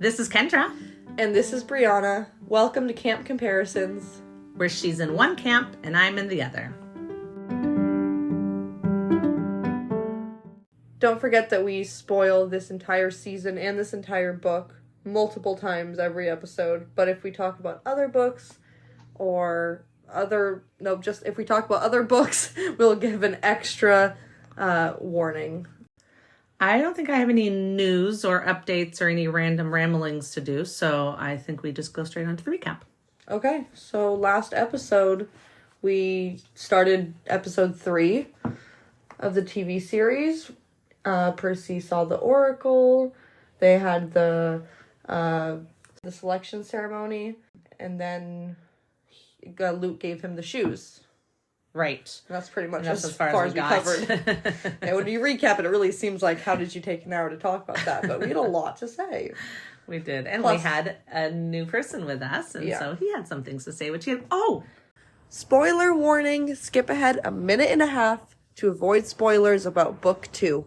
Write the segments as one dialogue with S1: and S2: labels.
S1: This is Kendra.
S2: And this is Brianna. Welcome to Camp Comparisons,
S1: where she's in one camp and I'm in the other.
S2: Don't forget that we spoil this entire season and this entire book multiple times every episode. But if we talk about other books if we talk about other books, we'll give an extra warning.
S1: I don't think I have any news or updates or any random ramblings to do, so I think we just go straight on to the recap.
S2: Okay, so last episode, we started episode 3 of the TV series. Percy saw the Oracle. They had the selection ceremony, and then Luke gave him the shoes.
S1: Right.
S2: And that's pretty much as far as we covered. And when you recap it, it really seems like, how did you take an hour to talk about that? But we had a lot to say.
S1: We did. And plus, we had a new person with us, and so he had some things to say, which he had... Oh!
S2: Spoiler warning, skip ahead a minute and a half to avoid spoilers about book 2.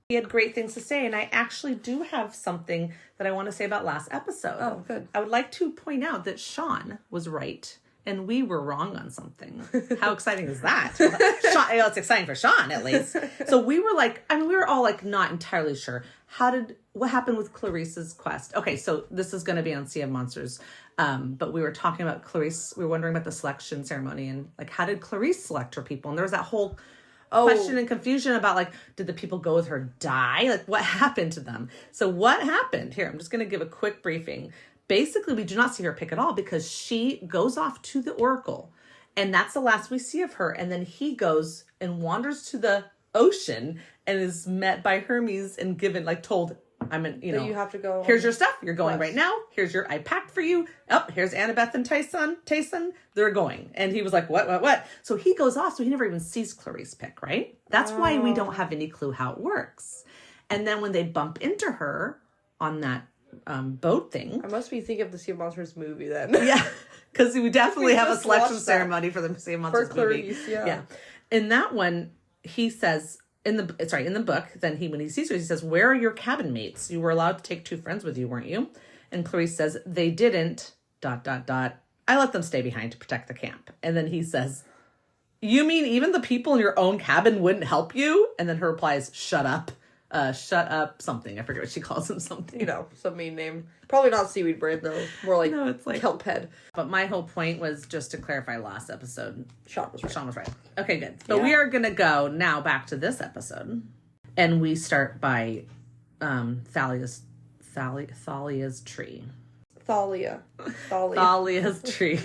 S1: He had great things to say, and I actually do have something that I want to say about last episode.
S2: Oh, good.
S1: I would like to point out that Sean was right, and we were wrong on something. How exciting is that? Sean, it's exciting for Sean, at least. So we were we were all not entirely sure. What happened with Clarice's quest? Okay, so this is going to be on Sea of Monsters. But we were talking about Clarice. We were wondering about the selection ceremony and how did Clarice select her people? And there was that whole question and confusion about did the people go with her die? What happened to them? So what happened here? I'm just going to give a quick briefing. Basically, we do not see her pick at all because she goes off to the Oracle, and that's the last we see of her. And then he goes and wanders to the ocean and is met by Hermes and told,
S2: you have to go.
S1: Here's your stuff. You're going right now. I packed for you. Oh, here's Annabeth and Tyson. They're going. And he was like, what? So he goes off. So he never even sees Clarice pick, right? That's why we don't have any clue how it works. And then when they bump into her on that boat thing.
S2: I must be thinking of the Sea of Monsters movie then.
S1: Yeah. Because we definitely have a selection ceremony for the Sea of Monsters movie.
S2: For Clarice, yeah.
S1: In that one, he says... In the book, then when he sees her, he says, "Where are your cabin mates? You were allowed to take 2 friends with you, weren't you?" And Clarice says, "They didn't, ... I let them stay behind to protect the camp." And then he says, "You mean even the people in your own cabin wouldn't help you?" And then her replies, "Shut up. Shut up something." I forget what she calls him, something.
S2: Some mean name. Probably not seaweed brain, though. More
S1: no, it's
S2: kelp head.
S1: But my whole point was just to clarify last episode.
S2: Sean was right.
S1: Okay, good. But we are going to go now back to this episode. And we start by Thalia's tree. Thalia's tree.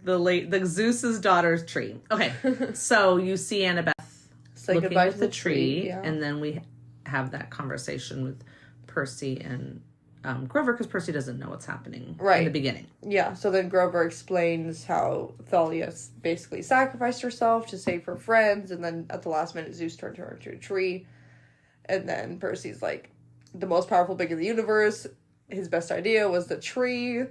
S1: the Zeus's daughter's tree. Okay, so you see Annabeth
S2: say
S1: looking
S2: goodbye
S1: at
S2: to
S1: the tree,
S2: yeah.
S1: And then we have that conversation with Percy and Grover, because Percy doesn't know what's happening in the beginning.
S2: Yeah, so then Grover explains how Thalia basically sacrificed herself to save her friends, and then at the last minute Zeus turned her into a tree. And then Percy's the most powerful being in the universe. His best idea was the tree.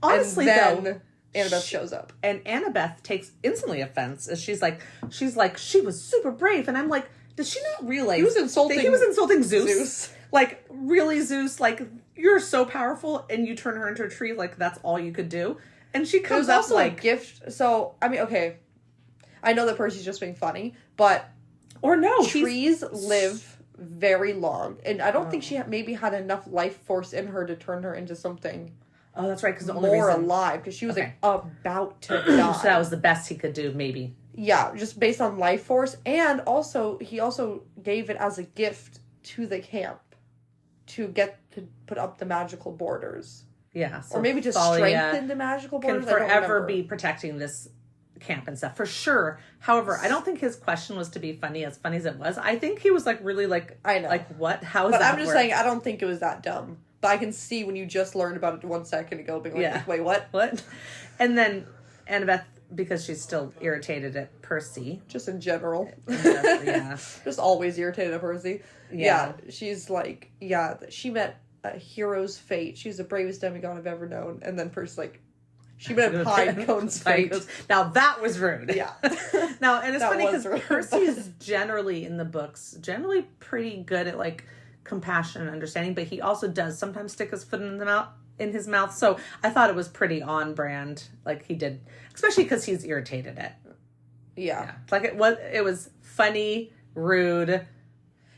S1: Honestly,
S2: and then Annabeth shows up.
S1: And Annabeth takes instantly offense as she's like, she was super brave. And I'm like, does she not realize
S2: he was insulting
S1: Zeus? Really, Zeus? You're so powerful and you turn her into a tree, that's all you could do. And she comes up
S2: also a gift. So, okay. I know that Percy's just being funny, but trees live very long. And I don't think she maybe had enough life force in her to turn her into something.
S1: Oh, that's right, because the
S2: only reason alive, because she was about to die.
S1: So that was the best he could do, maybe.
S2: Yeah, just based on life force, and he also gave it as a gift to the camp to get to put up the magical borders.
S1: Yeah, so
S2: or maybe to strengthen the magical borders.
S1: Can forever be protecting this camp and stuff for sure. However, I don't think his question was to be funny as it was. I think he was really
S2: I know,
S1: what? How is
S2: but
S1: that?
S2: I'm just saying, I don't think it was that dumb. But I can see when you just learned about it 1 second ago, being wait, what?
S1: What? And then Annabeth, because she's still irritated at Percy.
S2: Just in general.
S1: Yeah.
S2: Just always irritated at Percy. Yeah. She's she met a hero's fate. She's the bravest demigod I've ever known. And then Percy's she met a pine cone's fate.
S1: Now that was rude.
S2: Yeah.
S1: Now, and it's funny because Percy is generally in the books, pretty good at compassion and understanding, but he also does sometimes stick his foot in his mouth. So I thought it was pretty on brand, like he did, especially because he's irritated at.
S2: Yeah.
S1: Like it was funny, rude.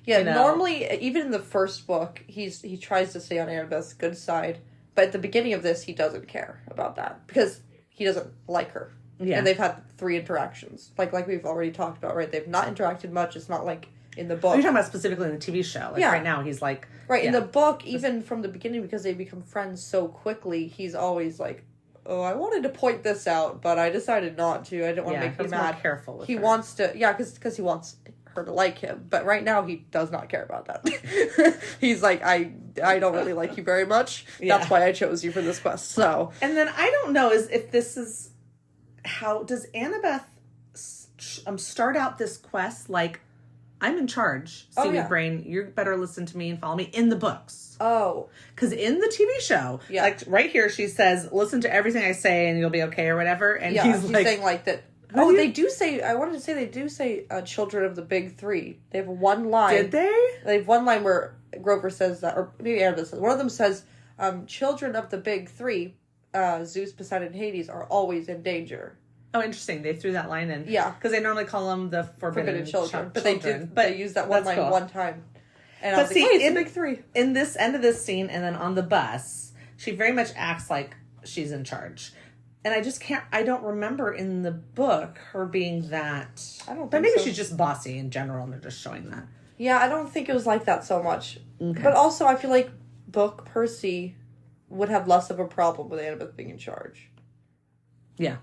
S2: Yeah, normally, even in the first book, he tries to stay on Annabeth's good side, but at the beginning of this, he doesn't care about that because he doesn't like her. Yeah. And they've had 3 interactions, like we've already talked about, right? They've not interacted much. It's not like in the book.
S1: You're talking about specifically in the TV show. Like right now, he's like...
S2: Right, in the book, even from the beginning, because they become friends so quickly, he's always like, oh, I wanted to point this out, but I decided not to. I didn't want to make her mad.
S1: More careful with
S2: he
S1: her.
S2: Wants to... Yeah, because he wants her to like him. But right now, he does not care about that. He's like, I don't really like you very much. Yeah. That's why I chose you for this quest, so...
S1: And then I don't know if this is... How does Annabeth start out this quest like, I'm in charge, Seaweed Brain, you better listen to me and follow me in the books.
S2: Oh.
S1: Because in the TV show, like right here, she says, listen to everything I say and you'll be okay or whatever. And he's like...
S2: saying like that... Oh, they do say... I wanted to say they do say children of the big 3. They have one line.
S1: Did they?
S2: They have one line where Grover says that, or maybe Annabeth says, one of them says, children of the big 3... Zeus, Poseidon, and Hades are always in danger.
S1: Oh, interesting. They threw that line in.
S2: Yeah.
S1: Because they normally call them the forbidden children.
S2: But they used that one line one time. And I was like, hey, it's the big 3.
S1: In this end of this scene, and then on the bus, she very much acts like she's in charge. And I don't remember in the book her being that. I don't think But maybe she's just bossy in general, and they're just showing that.
S2: Yeah, I don't think it was like that so much. Okay. But also, I feel like book Percy would have less of a problem with Annabeth being in charge.
S1: Yeah.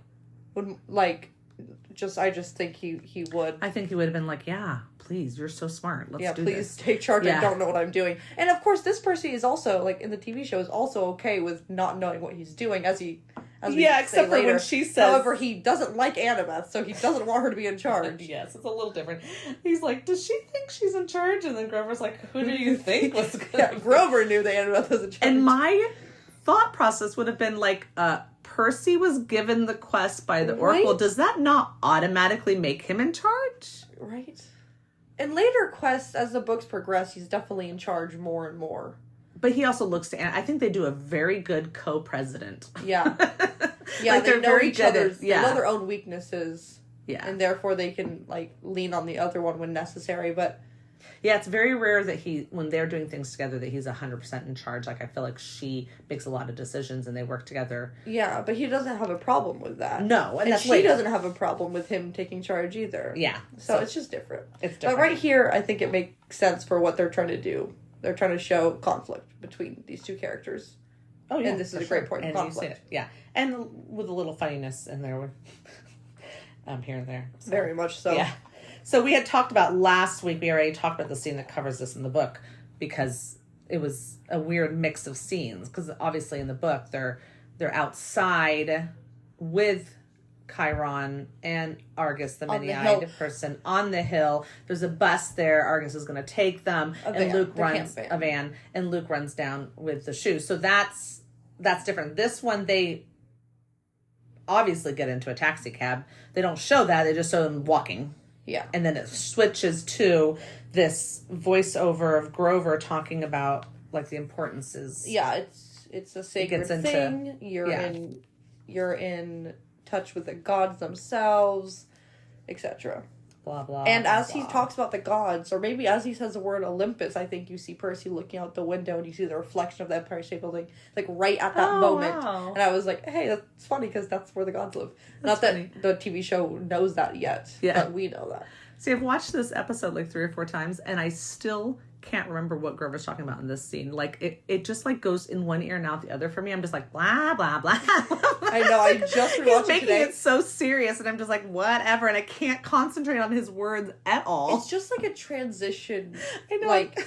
S2: I just think he would.
S1: I think he would have been like, yeah, please, you're so smart. Let's do this.
S2: Please take charge. I don't know what I'm doing. And of course, this Percy is also, like, in the TV show, is also okay with not knowing what he's doing, as we
S1: except for
S2: later.
S1: When she says...
S2: However, he doesn't like Annabeth, so he doesn't want her to be in charge.
S1: Yes, it's a little different. He's like, does she think she's in charge? And then Grover's like, who do you think was going to...
S2: Grover knew that Annabeth was in charge.
S1: And my thought process would have been like, Percy was given the quest by the Oracle. Does that not automatically make him in charge?
S2: Right. In later quests, as the books progress, he's definitely in charge more and more.
S1: But he also looks to... I think they do a very good co-president.
S2: Yeah. Yeah, like they know each other's... They know their own weaknesses. Yeah. And therefore they can, like, lean on the other one when necessary, but...
S1: Yeah, it's very rare that when they're doing things together, that he's 100% in charge. Like, I feel like she makes a lot of decisions and they work together.
S2: Yeah, but he doesn't have a problem with that.
S1: No,
S2: and she doesn't have a problem with him taking charge either.
S1: Yeah.
S2: So it's just different.
S1: It's different.
S2: But right here, I think it makes sense for what they're trying to do. They're trying to show conflict between these two characters. Oh, yeah. And this is a great point of conflict.
S1: Yeah. And with a little funniness in there. Here and there.
S2: So. Very much so.
S1: Yeah. So we had talked about last week, we already talked about the scene that covers this in the book, because it was a weird mix of scenes. Because obviously in the book, they're outside with Chiron and Argus, the many-eyed person, on the hill. There's a bus there. Argus is going to take them, and Luke runs down with the shoes. So that's different. This one, they obviously get into a taxi cab. They don't show that. They just show them walking.
S2: Yeah.
S1: And then it switches to this voiceover of Grover talking about, like, the importances.
S2: Yeah, it's a sacred thing. You're in touch with the gods themselves, etc.
S1: Blah, blah,
S2: and
S1: blah,
S2: as he talks about the gods, or maybe as he says the word Olympus, I think you see Percy looking out the window and you see the reflection of the Empire State Building, like, right at that moment. Wow. And I was like, hey, that's funny, because that's where the gods live. Not that the TV show knows that yet, but we know that.
S1: See, I've watched this episode like 3 or 4 times, and I still can't remember what Grover's talking about in this scene. Like, it just, like, goes in one ear and out the other for me. I'm just like, blah, blah, blah.
S2: I know, I just rewatched
S1: He's making it so serious, and I'm just like, whatever, and I can't concentrate on his words at all.
S2: It's just like a transition.
S1: I know.
S2: Like,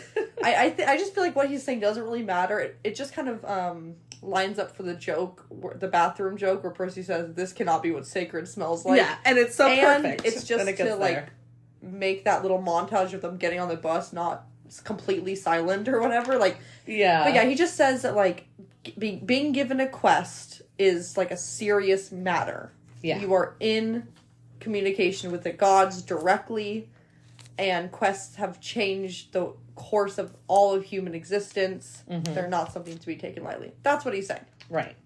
S2: I just feel like what he's saying doesn't really matter. It just kind of lines up for the joke, the bathroom joke, where Percy says, this cannot be what sacred smells like.
S1: Yeah, and it's so perfect.
S2: It's just to, like, make that little montage of them getting on the bus not completely silent or whatever, like, but yeah, he just says that, like, being given a quest is, like, a serious matter. You are in communication with the gods directly, and quests have changed the course of all of human existence.
S1: Mm-hmm.
S2: They're not something to be taken lightly. That's what he's saying.
S1: Right.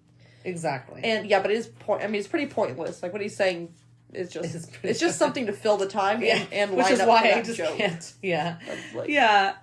S1: Exactly.
S2: And yeah, but it is it's pretty pointless. Like what he's saying is just it's just something to fill the time and
S1: which
S2: line
S1: is
S2: up
S1: why
S2: for
S1: I
S2: that
S1: just
S2: joke.
S1: can't. Yeah.
S2: Like,
S1: yeah.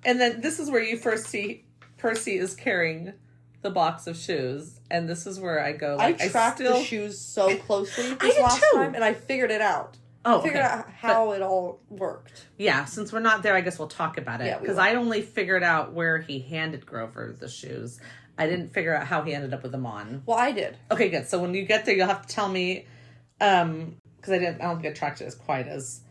S1: And then this is where you first see Percy is carrying the box of shoes, and this is where I go. Like,
S2: I tracked the shoes so closely this
S1: did
S2: last
S1: too.
S2: time, and I figured it out.
S1: Oh,
S2: I figured out how it all worked.
S1: Yeah, since we're not there, I guess we'll talk about it.
S2: Yeah,
S1: Because I only figured out where he handed Grover the shoes. I didn't figure out how he ended up with them on.
S2: Well, I did.
S1: Okay, good. So when you get there, you'll have to tell me, because I don't think I tracked it as quite as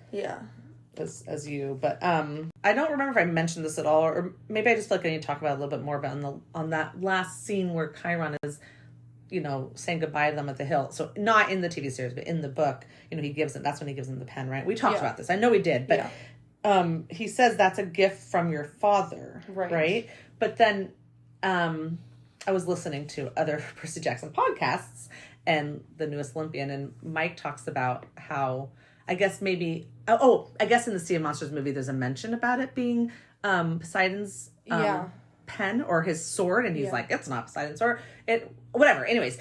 S1: as you. But I don't remember if I mentioned this at all, or maybe I just feel like I need to talk about it a little bit more about on that last scene where Chiron is, saying goodbye to them at the hill. So not in the TV series, but in the book, he gives them. That's when he gives them the pen, right? We talked about this. I know we did, but he says that's a gift from your father, right? But then I was listening to other Percy Jackson podcasts and the newest Olympian, and Mike talks about how I guess maybe I guess in the Sea of Monsters movie there's a mention about it being Poseidon's pen or his sword, and he's like, it's not Poseidon's sword. Whatever. Anyways,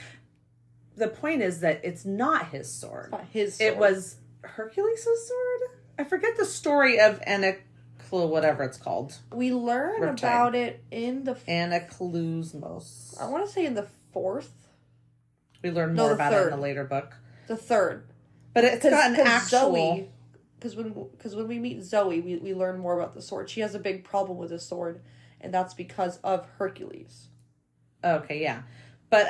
S1: the point is that it's not his sword.
S2: It's not his sword.
S1: It was Hercules' sword. I forget the story of whatever it's called.
S2: We learn about it in the
S1: Anaclusmos.
S2: I want to say in the 4th.
S1: We learn more about it in the later book.
S2: The 3rd.
S1: But it's got an actual...
S2: Zoe, because when we meet Zoe, we learn more about the sword. She has a big problem with the sword, and that's because of Hercules. Okay, yeah.
S1: But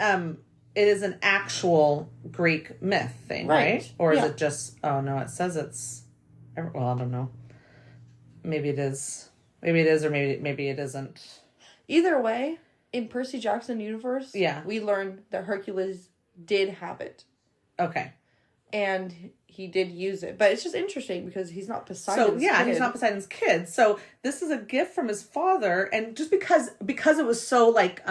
S1: it is an actual Greek myth thing, right? Or is it just... Oh, no, it says it's... Well, I don't know. Maybe it is. Maybe it is, or maybe it isn't.
S2: Either way, in Percy Jackson universe, we learned that Hercules did have it.
S1: Okay.
S2: And he did use it. But it's just interesting because he's not Poseidon's
S1: kid. He's not Poseidon's kid. So this is a gift from his father, and just because it was so like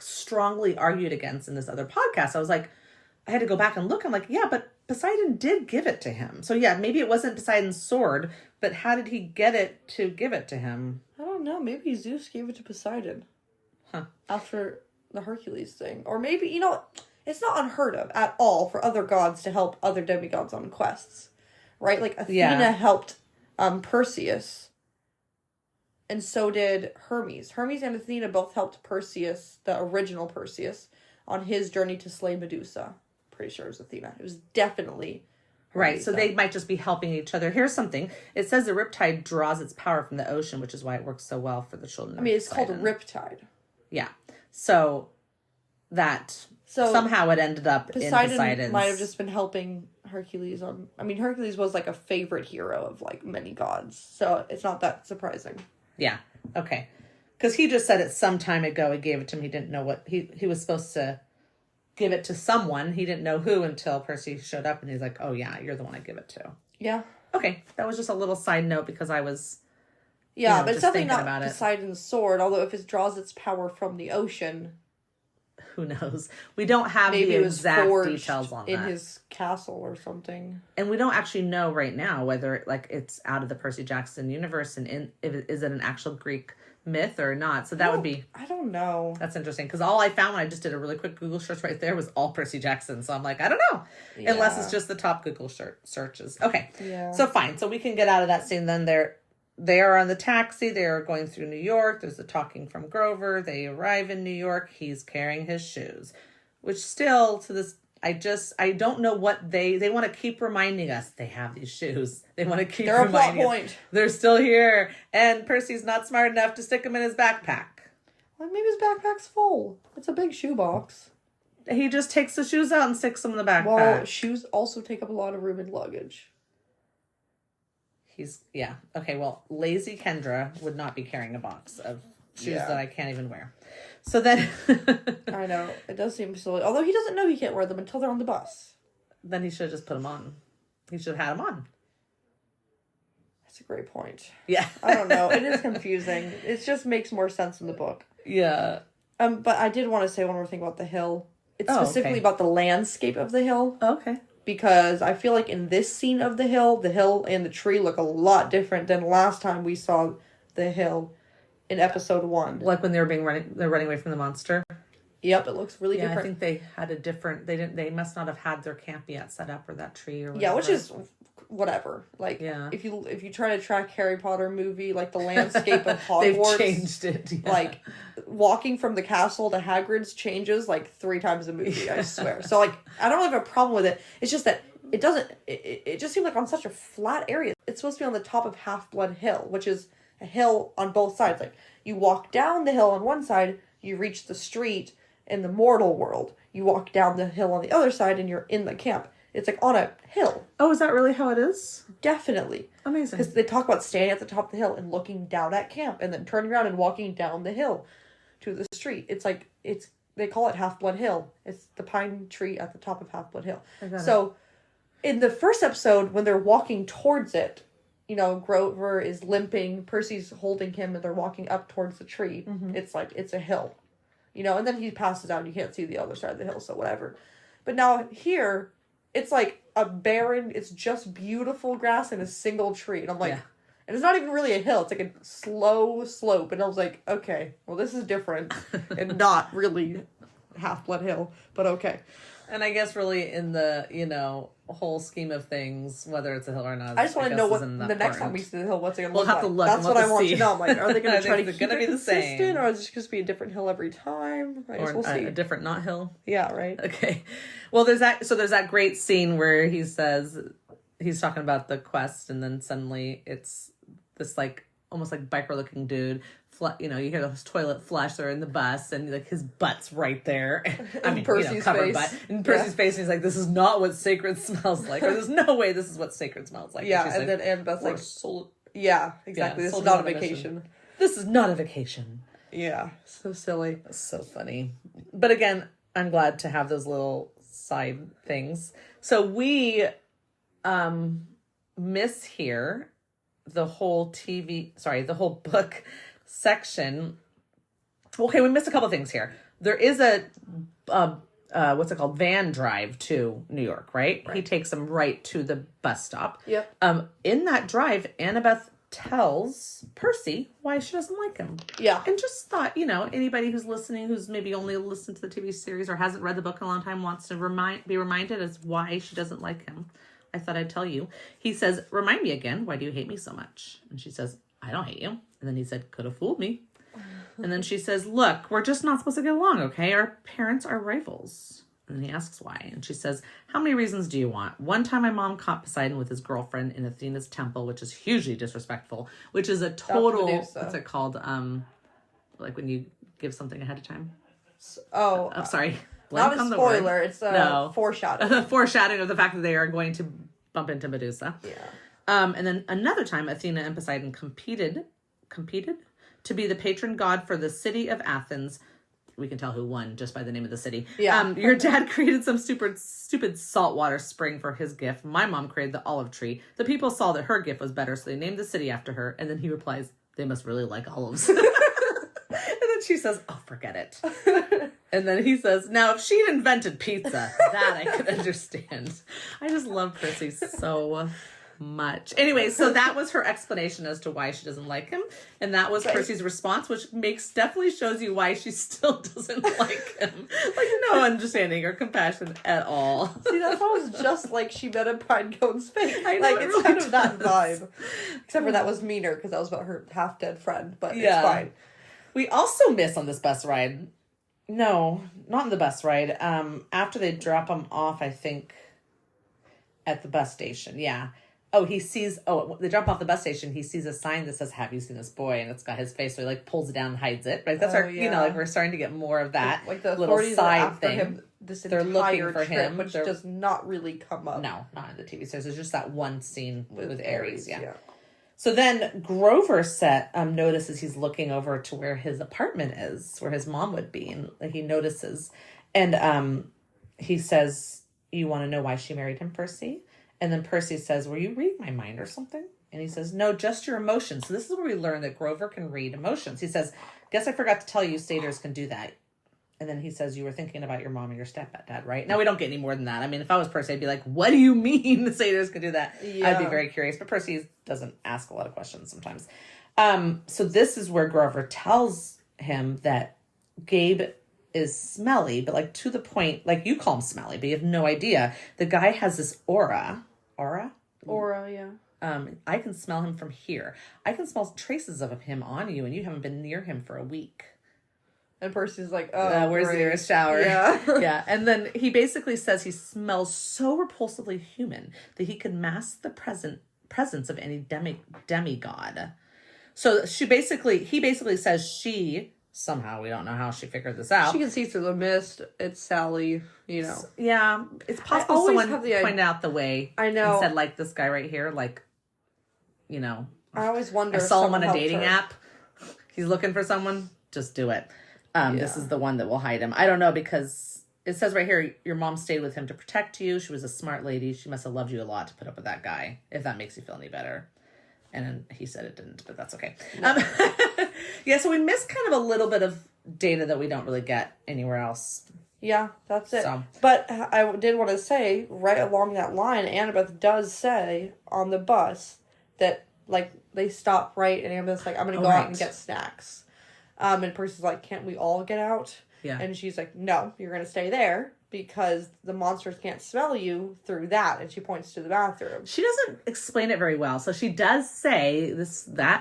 S1: strongly argued against in this other podcast, I was like, I had to go back and look. I'm like, yeah, but Poseidon did give it to him. So yeah, maybe it wasn't Poseidon's sword, but how did he get it to give it to him?
S2: I don't know. Maybe Zeus gave it to Poseidon. After the Hercules thing. Or maybe, it's not unheard of at all for other gods to help other demigods on quests. Right? Like Athena helped Perseus. And so did Hermes. Hermes and Athena both helped Perseus, the original Perseus, on his journey to slay Medusa. Pretty sure it was Athena. It was definitely Hermes.
S1: Right, so they might just be helping each other. Here's something. It says the riptide draws its power from the ocean, which is why it works so well for the children.
S2: It's called a riptide.
S1: Yeah. So somehow it ended up in Poseidon's...
S2: might have just been helping Hercules on... Hercules was like a favorite hero of like many gods. So it's not that surprising.
S1: Yeah. Okay. Because he just said it some time ago. He gave it to him. He didn't know what... He was supposed to give it to someone. He didn't know who until Percy showed up, and he's like, oh yeah, you're the one I give it to.
S2: Yeah.
S1: Okay. That was just a little side note because I was...
S2: Yeah, but it's definitely not Poseidon's sword, although if it draws its power from the ocean...
S1: Who knows? We don't have the exact details on that.
S2: In his castle or something.
S1: And we don't actually know right now whether it's out of the Percy Jackson universe and is it an actual Greek myth or not. So that would be...
S2: I don't know.
S1: That's interesting because all I found when I just did a really quick Google search right there was all Percy Jackson. So I'm like, I don't know. Yeah. Unless it's just the top Google searches. Okay.
S2: Yeah.
S1: So fine. So we can get out of that scene then. They are on the taxi. They are going through New York. There's the talking from Grover. They arrive in New York. He's carrying his shoes, which still to this, I don't know what they want to keep reminding us. They have these shoes. They want to keep reminding us. They're a plot point. They're still here. And Percy's not smart enough to stick them in his backpack.
S2: Well, maybe his backpack's full. It's a big shoebox.
S1: He just takes the shoes out and sticks them in the backpack.
S2: Well, shoes also take up a lot of room in luggage.
S1: Okay, well, lazy Kendra would not be carrying a box of shoes that I can't even wear. So then...
S2: I know. It does seem silly. Although he doesn't know he can't wear them until they're on the bus.
S1: Then he should have just put them on. He should have had them on.
S2: That's a great point.
S1: Yeah.
S2: I don't know. It is confusing. It just makes more sense in the book.
S1: Yeah.
S2: But I did want to say one more thing about the hill. It's specifically about the landscape of the hill.
S1: Okay.
S2: because I feel like in this scene of the hill and the tree look a lot different than last time we saw the hill in episode 1.
S1: Like when they're running away from the monster.
S2: Yep, it looks really different.
S1: I think they had a different. They must not have had their camp yet set up, or that tree, or whatever.
S2: Yeah, which is whatever. Like, if you try to track Harry Potter movie, like the landscape of Hogwarts,
S1: they've changed it. Yeah.
S2: Like walking from the castle to Hagrid's changes like 3 times a movie. I swear. So like, I don't have a problem with it. It's just that it doesn't. It just seemed like on such a flat area. It's supposed to be on the top of Half-Blood Hill, which is a hill on both sides. Like you walk down the hill on one side, you reach the street in the mortal world. You walk down the hill on the other side and you're in the camp. It's like on a hill.
S1: Oh, is that really how it is?
S2: Definitely.
S1: Amazing.
S2: Because they talk about standing at the top of the hill and looking down at camp and then turning around and walking down the hill to the street. It's like, they call it Half-Blood Hill. It's the pine tree at the top of Half-Blood Hill. So in the first episode, when they're walking towards it, you know, Grover is limping, Percy's holding him, and they're walking up towards the tree. Mm-hmm. It's like, it's a hill. You know, and then he passes out and you can't see the other side of the hill, so whatever. But now here, it's like a barren, it's just beautiful grass and a single tree. And I'm like, and it's not even really a hill, it's like a slow slope. And I was like, okay, well, this is different and not really Half-Blood Hill, but okay.
S1: And I guess really in the, you know, whole scheme of things, whether it's a hill or not,
S2: I just want to know what the next time we see the hill, what's it going to look like.
S1: We'll have to look.
S2: That's what I want to know. I'm like, are they going to try to keep
S1: it
S2: be
S1: consistent,
S2: the same, or is it just be a different hill every time? I guess we'll see.
S1: A different not hill.
S2: Yeah, right.
S1: Okay. Well, there's that great scene where he says he's talking about the quest, and then suddenly it's this like almost like biker looking dude. You know, you hear his toilet flush or in the bus, and like his butt's right there. I mean,
S2: Percy's
S1: covered
S2: face.
S1: butt. In Percy's face, and he's like, "This is not what sacred smells like," or "There's no way this is what sacred smells like."
S2: Yeah, and then Annabeth's like, yeah, exactly. This is not a vacation.
S1: This is not a vacation.
S2: Yeah, so silly.
S1: So funny. But again, I'm glad to have those little side things. So we miss here the whole the whole book section. Okay, we missed a couple things here. There is a what's it called? Van drive to New York, right? He takes them right to the bus stop.
S2: Yep.
S1: In that drive, Annabeth tells Percy why she doesn't like him.
S2: Yeah.
S1: And just thought, you know, anybody who's listening, who's maybe only listened to the TV series or hasn't read the book in a long time, wants to be reminded as why she doesn't like him. I thought I'd tell you. He says, "Remind me again, why do you hate me so much?" And she says, "I don't hate you." And then he said, "Could have fooled me." And then she says, "Look, we're just not supposed to get along, okay? Our parents are rivals." And he asks why. And she says, "How many reasons do you want? One time my mom caught Poseidon with his girlfriend in Athena's temple, which is hugely disrespectful, which is a total, what's it called? Like when you give something ahead of time."
S2: Oh,
S1: sorry.
S2: Not a spoiler. It's a foreshadowing.
S1: Foreshadowing of the fact that they are going to bump into Medusa.
S2: Yeah.
S1: And then another time, Athena and Poseidon competed to be the patron god for the city of Athens. We can tell who won just by the name of the city.
S2: Yeah.
S1: Your dad created some stupid saltwater spring for his gift. My mom created the olive tree. The people saw that her gift was better, so they named the city after her. And then he replies, "They must really like olives." And then she says, "Oh, forget it." And then he says, "Now, if she'd invented pizza, that I could understand." I just love Percy so much. Anyway, so that was her explanation as to why she doesn't like him. And that was Percy's response, which definitely shows you why she still doesn't like him. Like, no understanding or compassion at all.
S2: See, that sounds just like she met a Pinecone's fate.
S1: I know,
S2: like, it's
S1: really
S2: kind of that
S1: does.
S2: vibe. Except for that was meaner, because that was about her half-dead friend, but
S1: Yeah.
S2: it's fine.
S1: We also miss on this bus ride. No, not on the bus ride. After they drop him off, I think, at the bus station. Yeah. They drop off the bus station. He sees a sign that says, "Have you seen this boy?" And it's got his face. So he like pulls it down and hides it. Right. That's like we're starting to get more of that.
S2: Like the
S1: little
S2: authorities
S1: side
S2: are after
S1: thing.
S2: him this
S1: They're
S2: entire
S1: looking for
S2: trip,
S1: him,
S2: which does not really come up.
S1: No, not in the TV series. There's just that one scene with Ares. Yeah.
S2: Yeah.
S1: So then Grover notices he's looking over to where his apartment is, where his mom would be. And he notices. And he says, "You want to know why she married him, Percy?" And then Percy says, "Were you reading my mind or something?" And he says, "No, just your emotions." So this is where we learn that Grover can read emotions. He says, "Guess I forgot to tell you, satyrs can do that." And then he says, you were thinking about your mom and your stepdad, right? Now, we don't get any more than that. I mean, if I was Percy, I'd be like, what do you mean the satyrs could do that?
S2: Yeah.
S1: I'd be very curious. But Percy doesn't ask a lot of questions sometimes. So this is where Grover tells him that Gabe is smelly, but like to the point, like you call him smelly, but you have no idea. The guy has this aura. Aura,
S2: yeah.
S1: I can smell him from here. I can smell traces of him on you, and you haven't been near him for a week.
S2: And Percy's like, oh,
S1: where's the nearest shower?
S2: Yeah.
S1: Yeah. And then he basically says he smells so repulsively human that he could mask the presence of any demigod. So he basically says she, somehow, we don't know how she figured this out.
S2: She can see through the mist. It's Sally, you know.
S1: Yeah. It's possible someone pointed out the way.
S2: I know.
S1: And said, like, this guy right here, like, you know.
S2: I always wonder.
S1: I saw him on a dating app. He's looking for someone. Just do it. This is the one that will hide him. I don't know, because it says right here, your mom stayed with him to protect you. She was a smart lady. She must have loved you a lot to put up with that guy, if that makes you feel any better. And he said it didn't, but that's okay. No. Yeah, so we missed kind of a little bit of data that we don't really get anywhere else.
S2: Yeah, that's it. So. But I did want to say, right along that line, Annabeth does say on the bus that, like, they stop right, and Annabeth's like, I'm going to go out and get snacks. And Percy's like, can't we all get out?
S1: Yeah.
S2: And she's like, no, you're going to stay there because the monsters can't smell you through that. And she points to the bathroom.
S1: She doesn't explain it very well. So she does say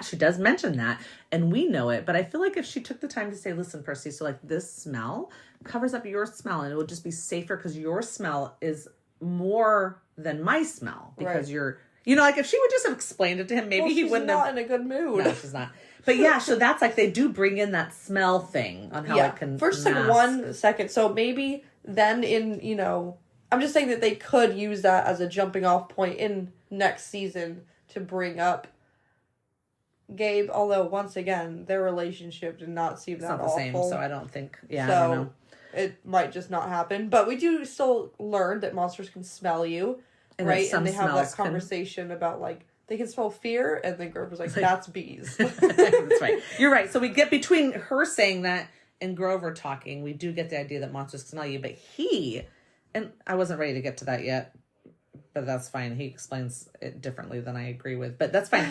S1: she does mention that, and we know it. But I feel like if she took the time to say, listen, Percy, so like this smell covers up your smell, and it will just be safer because your smell is more than my smell because you're, you know, like if she would just have explained it to him, maybe he wouldn't have.
S2: She's not in a good mood.
S1: No, she's not. But yeah, so that's like they do bring in that smell thing on how it can
S2: first like 1 second. So maybe then in, you know, I'm just saying that they could use that as a jumping off point in next season to bring up Gabe. Although once again, their relationship did not seem that awful. It's not the same,
S1: so I don't think. Yeah,
S2: so
S1: I don't know.
S2: It might just not happen. But we do still learn that monsters can smell you, and right? And they have that conversation about like. They can smell fear, and then Grover's like, that's bees.
S1: That's right. You're right. So we get between her saying that and Grover talking, we do get the idea that monsters can smell you. But and I wasn't ready to get to that yet, but that's fine. He explains it differently than I agree with, but that's fine.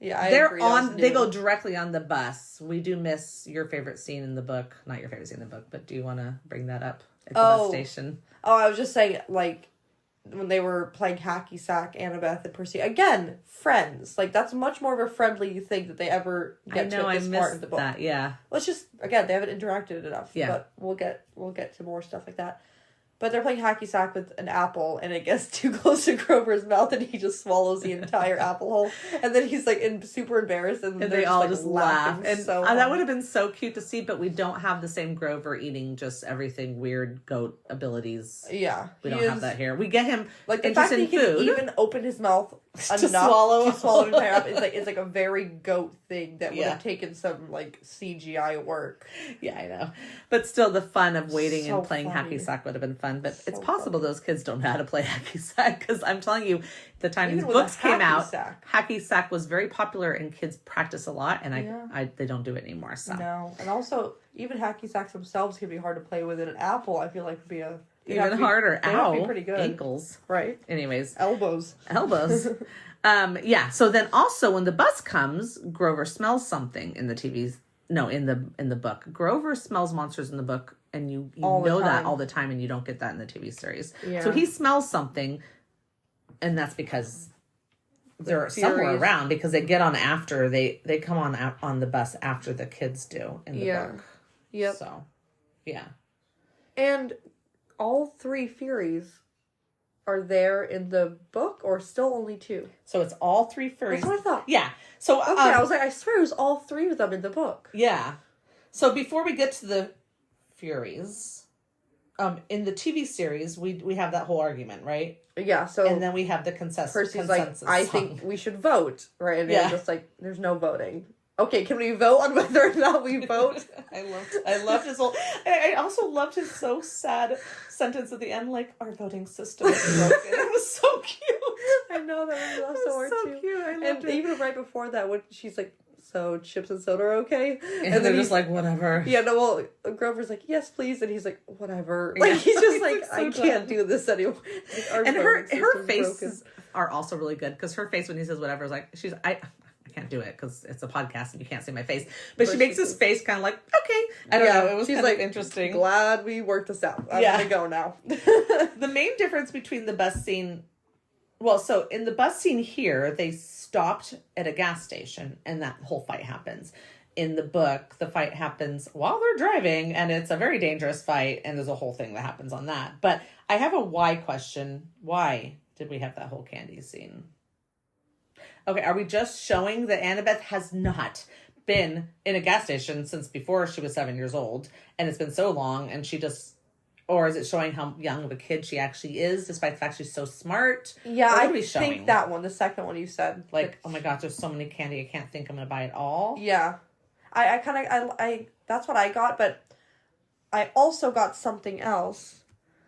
S1: They go directly on the bus. We do miss your favorite scene in the book. Not your favorite scene in the book, but do you want to bring that up at the bus station?
S2: Oh, I was just saying, like, when they were playing hacky sack, Annabeth and Percy, again, friends. Like, that's much more of a friendly thing that they ever get to at this part of the book.
S1: That, yeah.
S2: Let's just, again, they haven't interacted enough.
S1: Yeah.
S2: But we'll get to more stuff like that. But they're playing hacky sack with an apple, and it gets too close to Grover's mouth, and he just swallows the entire apple whole. And then he's, like, super embarrassed, and they all just laugh.
S1: And
S2: so
S1: that would have been so cute to see, but we don't have the same Grover eating just everything weird goat abilities.
S2: Yeah.
S1: We don't have that here. We get him
S2: like the fact that he can even open his mouth
S1: to swallow
S2: an entire apple. It's like a very goat thing that would have taken some, like, CGI work.
S1: Yeah, I know. But still, the fun of waiting and playing hacky sack would have been fun. But it's possible those kids don't know how to play hacky sack, because I'm telling you, the time these books came out, hacky sack was very popular and kids practice a lot, and they don't do it anymore. So
S2: no, and also even hacky sacks themselves can be hard to play with. And an apple, I feel like, would be
S1: even harder. Ow,
S2: be pretty good.
S1: Ankles,
S2: right?
S1: Anyways,
S2: elbows.
S1: Yeah. So then also when the bus comes, Grover smells something in the book. Grover smells monsters in the book. And you know that all the time, and you don't get that in the TV series. Yeah. So he smells something, and that's because they're somewhere around, because they get on after, they come on the bus after the kids do in the book.
S2: Yep.
S1: So, yeah.
S2: And all 3 Furies are there in the book, or still only 2?
S1: So it's all 3 Furies.
S2: That's what I thought.
S1: Yeah. So
S2: okay, I was like, I swear it was all 3 of them in the book.
S1: Yeah. So before we get to the Furies, in the TV series, we have that whole argument, right?
S2: Yeah. So
S1: and then we have the consensus.
S2: Percy's like, I think we should vote, right? And they're just like, there's no voting. Okay, can we vote on whether or not we vote?
S1: I loved his whole. I also loved his so sad sentence at the end, like, our voting system is broken. It was so cute.
S2: I know that was so hard too.
S1: Cute. I loved
S2: it. Even right before that, when she's like, so chips and soda are okay?
S1: And they're just like, whatever.
S2: Yeah, no, well, Grover's like, yes, please. And he's like, whatever. Like, he's just like,
S1: so
S2: I can't do this anymore. Like,
S1: and her faces are also really good, because her face when he says whatever is like, I can't do it because it's a podcast and you can't see my face. But she makes his face kind of like, okay. I don't know. It was kind of interesting.
S2: Glad we worked this out. I'm going to go now.
S1: The main difference between the bus scene... Well, so in the bus scene here, they stopped at a gas station and that whole fight happens. In the book, the fight happens while they're driving, and it's a very dangerous fight, and there's a whole thing that happens on that. But I have a why question. Why did we have that whole candy scene? Okay, are we just showing that Annabeth has not been in a gas station since before she was 7 years old, and it's been so long, and she just... Or is it showing how young of a kid she actually is, despite the fact she's so smart?
S2: Yeah, I think that one, the second one you said.
S1: Like, oh my gosh, there's so many candy, I can't think I'm going to buy it all.
S2: Yeah. I that's what I got, but I also got something else.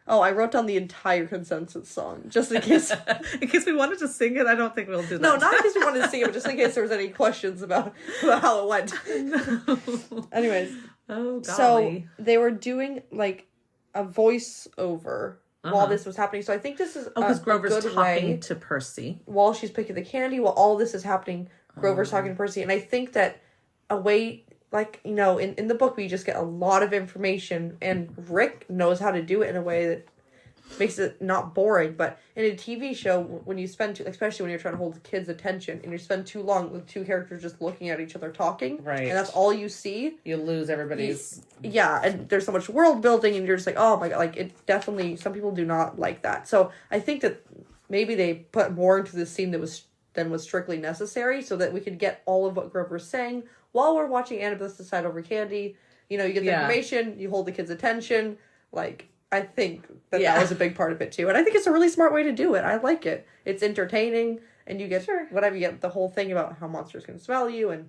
S2: Oh, I wrote down the entire consensus song, just in case.
S1: In case we wanted to sing it, I don't think we'll do that.
S2: No, not in case we wanted to sing it, but just in case there was any questions about how it went.
S1: No.
S2: Anyways.
S1: Oh, golly.
S2: So, they were doing, like, a voiceover while this was happening. So I think this is
S1: because Grover's
S2: good
S1: talking
S2: way,
S1: to Percy.
S2: while she's picking the candy, while all this is happening, Grover's talking to Percy. And I think that a way... Like, you know, in the book, we just get a lot of information, and Rick knows how to do it in a way that makes it not boring. But in a TV show, when you spend, especially when you're trying to hold the kids' attention, and you spend too long with two characters just looking at each other talking,
S1: right,
S2: and that's all you see,
S1: you lose everybody's...
S2: Yeah, and there's so much world building, and you're just like, oh my god, like, it definitely, some people do not like that. So I think that maybe they put more into the scene than was strictly necessary, so that we could get all of what Grover's saying while we're watching Annabeth decide over candy. You know, you get the information, you hold the kids' attention. Like, I think that was a big part of it too. And I think it's a really smart way to do it. I like it. It's entertaining, and you get whatever, you get the whole thing about how monsters can smell you and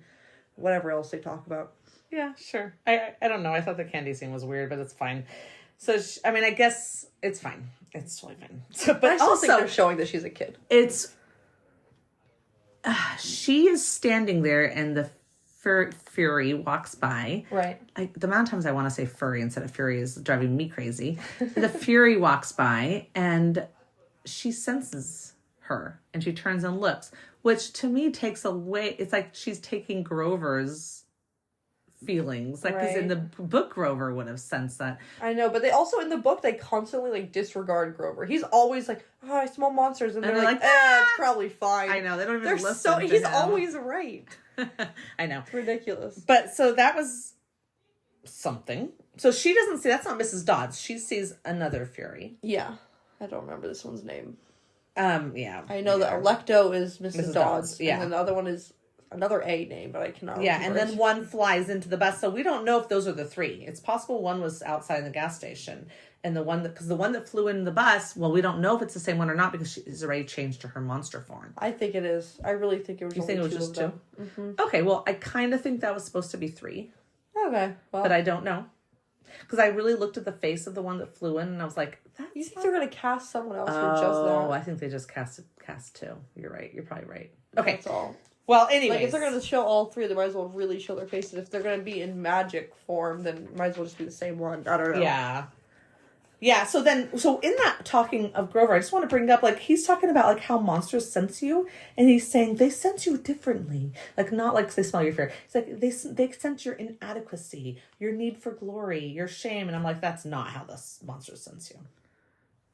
S2: whatever else they talk about.
S1: Yeah, sure. I don't know. I thought the candy scene was weird, but it's fine. So, I mean, I guess it's fine. It's totally fine. So, but
S2: I still think they're showing that she's a kid.
S1: It's... she is standing there, and the Fury walks by.
S2: Right.
S1: The amount of times I want to say furry instead of fury is driving me crazy. The Fury walks by, and she senses her, and she turns and looks, which to me takes away... It's like she's taking Grover's feelings. Like, because in the book, Grover would have sensed that.
S2: I know, but they also, in the book, they constantly, like, disregard Grover. He's always like, oh, I smell monsters, and they're like, it's probably fine.
S1: I know, they don't even listen to
S2: he's
S1: him.
S2: always right.
S1: I know.
S2: It's ridiculous.
S1: But, so that was something. So she doesn't see, that's not Mrs. Dodds. She sees another Fury.
S2: Yeah. I don't remember this one's name.
S1: Yeah.
S2: I know that Electo is Mrs. Dodds.
S1: Yeah.
S2: And then the other one is another A name, but I cannot remember.
S1: Yeah, and then one flies into the bus. So we don't know if those are the three. It's possible one was outside in the gas station. And because the one that flew in the bus, well, we don't know if it's the same one or not, because she's already changed to her monster form.
S2: I think it is. I really think it was
S1: You think it was just two?
S2: Mm-hmm.
S1: Okay, well, I kind of think that was supposed to be three.
S2: Okay, well.
S1: But I don't know. Because I really looked at the face of the one that flew in, and I was like,
S2: you think they're going to cast someone else for just that?
S1: Oh, I think they just cast two. You're right. You're probably right. Okay.
S2: That's all.
S1: Well, anyways.
S2: Like, if they're going to show all three, they might as well really show their faces. If they're going to be in magic form, then might as well just be the same one. I don't know.
S1: Yeah. Yeah, so in that talking of Grover, I just want to bring up, like, he's talking about, like, how monsters sense you, and he's saying they sense you differently. Like, not like they smell your fear. It's like, they sense your inadequacy, your need for glory, your shame, and I'm like, that's not how the monsters sense you.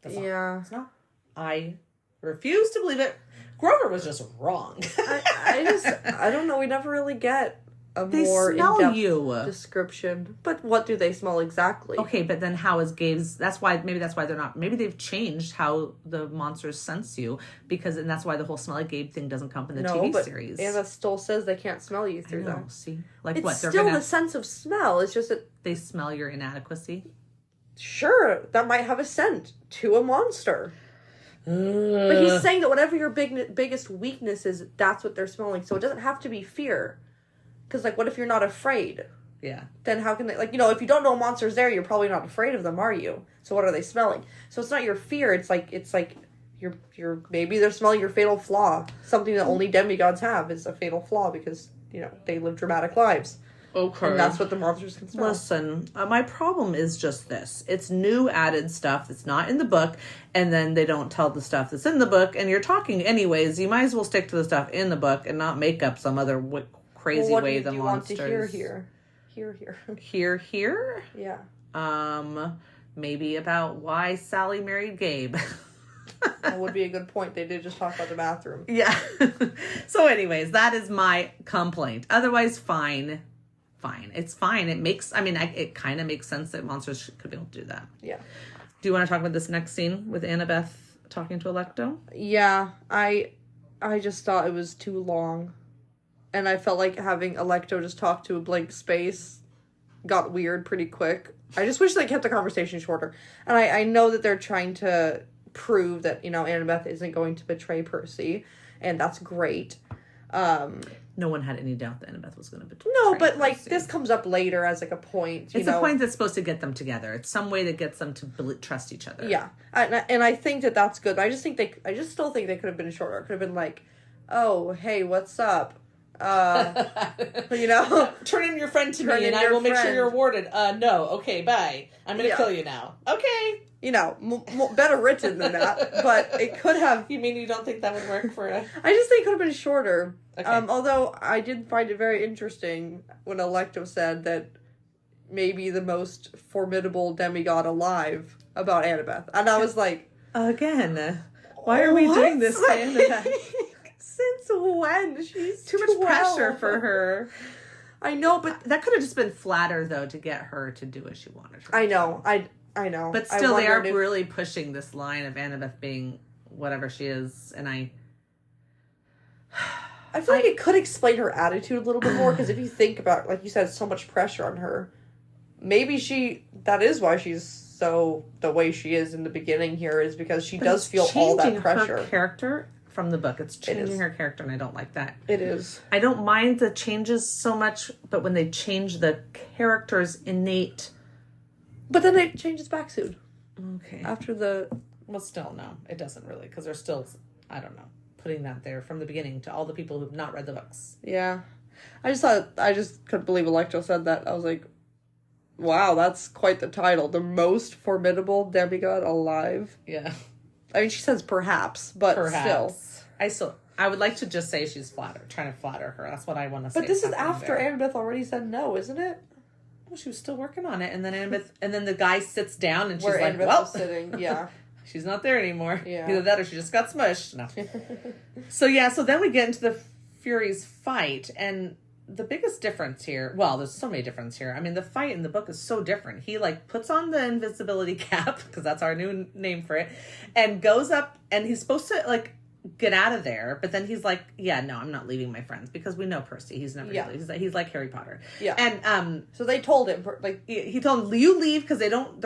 S1: That's not. It's not. I refuse to believe it. Grover was just wrong.
S2: I don't know, we never really get a more in-depth description. But what do they smell exactly?
S1: Okay, but then how is Gabe's... Maybe that's why they're not... Maybe they've changed how the monsters sense you, and that's why the whole smell like Gabe thing doesn't come up in the TV series.
S2: Anna still says they can't smell you through that.
S1: See? Like,
S2: it's
S1: what?
S2: Still the sense of smell. It's just that...
S1: They smell your inadequacy?
S2: Sure, that might have a scent to a monster. But he's saying that whatever your biggest weakness is, that's what they're smelling. So it doesn't have to be fear. Because, like, what if you're not afraid?
S1: Yeah.
S2: Then how can they... Like, you know, if you don't know a monster's there, you're probably not afraid of them, are you? So what are they smelling? So it's not your fear. It's like you're maybe they're smelling your fatal flaw. Something that only demigods have is a fatal flaw, because they live dramatic lives.
S1: Okay.
S2: And that's what the monster's concerned.
S1: Listen, my problem is just this. It's new added stuff that's not in the book, and then they don't tell the stuff that's in the book, and you're talking anyways. You might as well stick to the stuff in the book and not make up some other crazy way the monsters...
S2: What do you want to hear?
S1: Hear?
S2: Yeah.
S1: Maybe about why Sally married Gabe.
S2: That would be a good point. They did just talk about the bathroom.
S1: Yeah. So anyways, that is my complaint. Otherwise, fine. It's fine. It kind of makes sense that monsters could be able to do that.
S2: Yeah.
S1: Do you want to talk about this next scene with Annabeth talking to Electo?
S2: Yeah. I just thought it was too long. And I felt like having Electo just talk to a blank space got weird pretty quick. I just wish they kept the conversation shorter. And I know that they're trying to prove that, Annabeth isn't going to betray Percy. And that's great.
S1: No one had any doubt that Annabeth was going to betray
S2: but
S1: Percy.
S2: this comes up later as a point.
S1: It's a point that's supposed to get them together. It's some way that gets them to trust each other.
S2: Yeah, and I think that that's good. I just still think they could have been shorter. It could have been like, oh, hey, what's up? Turn
S1: in your friend to me, and I will make sure you're rewarded. No, okay, bye. I'm going to kill you now. Okay.
S2: Better written than that, but it could have.
S1: You mean you don't think that would work for a...
S2: I just think it could have been shorter.
S1: Okay.
S2: Although I did find it very interesting when Electo said that maybe the most formidable demigod alive about Annabeth. And I was like...
S1: Again, why are we doing this to Annabeth?
S2: Since when? She's
S1: too much pressure for her.
S2: I know, but...
S1: That could have just been flatter, though, to get her to do as she wanted her.
S2: I know. I know.
S1: But still, they are really pushing this line of Annabeth being whatever she is, and I
S2: feel like it could explain her attitude a little bit more, because if you think about, like you said, so much pressure on her, maybe that is why she's so the way she is in the beginning here, is because she does feel all that pressure.
S1: Her character from the book. It's changing her character, and I don't like that.
S2: It is.
S1: I don't mind the changes so much, but when they change the character's innate...
S2: But then it changes back soon.
S1: Okay.
S2: After the...
S1: Well, still, no. It doesn't really, because they're still, I don't know, putting that there from the beginning to all the people who've not read the books.
S2: Yeah. I just couldn't believe Electro said that. I was like, wow, that's quite the title. The most formidable demigod alive.
S1: Yeah.
S2: I mean, she says perhaps, but still.
S1: I would like to just say she's trying to flatter her. That's what I want to say.
S2: But this is after Annabeth already said no, isn't it?
S1: Well, she was still working on it, and then the guy sits down, and she's
S2: Where
S1: like,
S2: Annabeth
S1: "Well,
S2: was sitting, yeah,
S1: she's not there anymore.
S2: Yeah.
S1: Either that, or she just got smushed." No. So then we get into the Furies fight, and the biggest difference here. Well, there's so many differences here. I mean, the fight in the book is so different. He puts on the invisibility cap, because that's our new name for it, and goes up, and he's supposed to get out of there, but then he's like, yeah, no, I'm not leaving my friends, because we know Percy. He's never gonna leave. He's like Harry Potter.
S2: Yeah.
S1: And
S2: so they told him,
S1: he told him, you leave, because they don't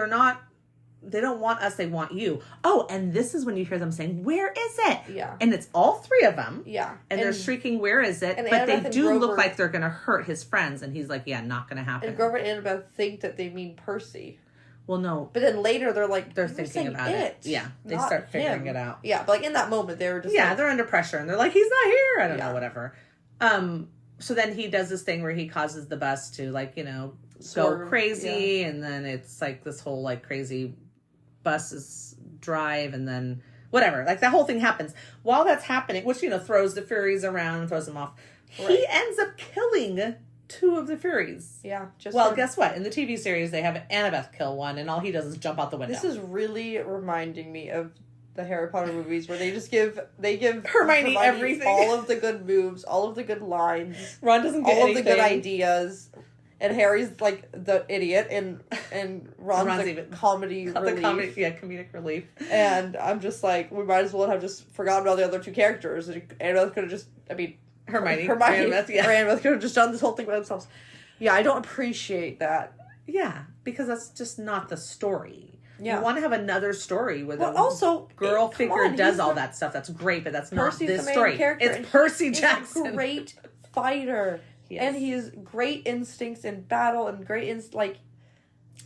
S1: want us, they want you. Oh, and this is when you hear them saying, where is it?
S2: Yeah.
S1: And it's all three of them.
S2: Yeah.
S1: And they're shrieking, where is it? But they do look like they're gonna hurt his friends, and he's like, yeah, not gonna happen.
S2: And Grover and Annabeth think that they mean Percy.
S1: Well, no.
S2: But then later
S1: they're thinking about it. Yeah. They start figuring it out.
S2: Yeah, but in that moment they were just
S1: they're under pressure, and they're like, he's not here. I don't know, whatever. So then he does this thing where he causes the bus to go crazy, and then it's this whole crazy buses drive, and then whatever. That whole thing happens. While that's happening, which throws the Furies around and throws them off, he ends up killing two of the Furies.
S2: Yeah.
S1: Guess what? In the TV series, they have Annabeth kill one, and all he does is jump out the window.
S2: This is really reminding me of the Harry Potter movies, where they give
S1: Hermione everything,
S2: all of the good moves, all of the good lines.
S1: Ron doesn't get
S2: all
S1: anything.
S2: Of the good ideas, and Harry's the idiot, and Ron's the comedy relief.
S1: Comedic relief.
S2: And I'm just like, we might as well have just forgotten about the other two characters. Annabeth could have just,
S1: Hermione.
S2: Annabeth could have just done this whole thing by themselves. Yeah, I don't appreciate that.
S1: Yeah, because that's just not the story.
S2: Yeah.
S1: You want to have another story where
S2: also
S1: girl figure does all that stuff. That's great, but that's
S2: Percy's
S1: not this
S2: the main
S1: story.
S2: Character.
S1: It's Percy Jackson.
S2: He's a great fighter.
S1: Yes.
S2: And he has great instincts in battle and great
S1: And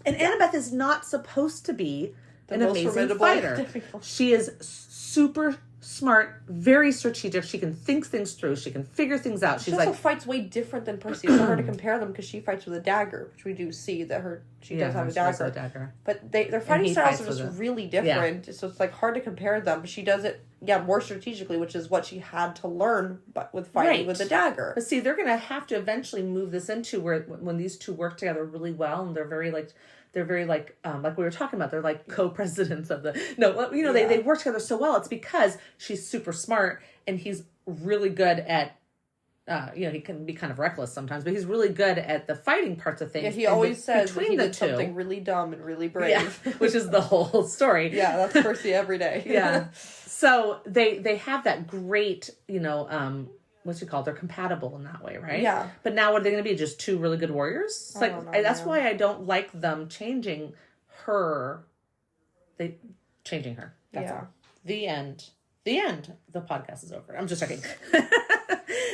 S1: Annabeth is not supposed to be an
S2: most
S1: amazing
S2: formidable
S1: fighter. She is super smart, very strategic. She can think things through. She can figure things out.
S2: She also fights way different than Percy. It's hard to compare them because she fights with a dagger, which we do see that she does have a dagger. But their fighting styles are just really different. Yeah. So it's like hard to compare them. But she does it, more strategically, which is what she had to learn, but with fighting with the dagger.
S1: But see, they're going to have to eventually move this into where when these two work together really well, and they're very like we were talking about, they're like co-presidents of they work together so well. It's because she's super smart and he's really good at, he can be kind of reckless sometimes, but he's really good at the fighting parts of things.
S2: Yeah, he always says that he did something really dumb and really brave.
S1: Which is the whole story.
S2: Yeah, that's Percy every day.
S1: Yeah. So they have that great, what's it called? They're compatible in that way, right?
S2: Yeah.
S1: But now what are they going to be? Just two really good warriors? It's that's why I don't like them changing her. Changing her. That's all. The end. The end. The podcast is over. I'm just joking.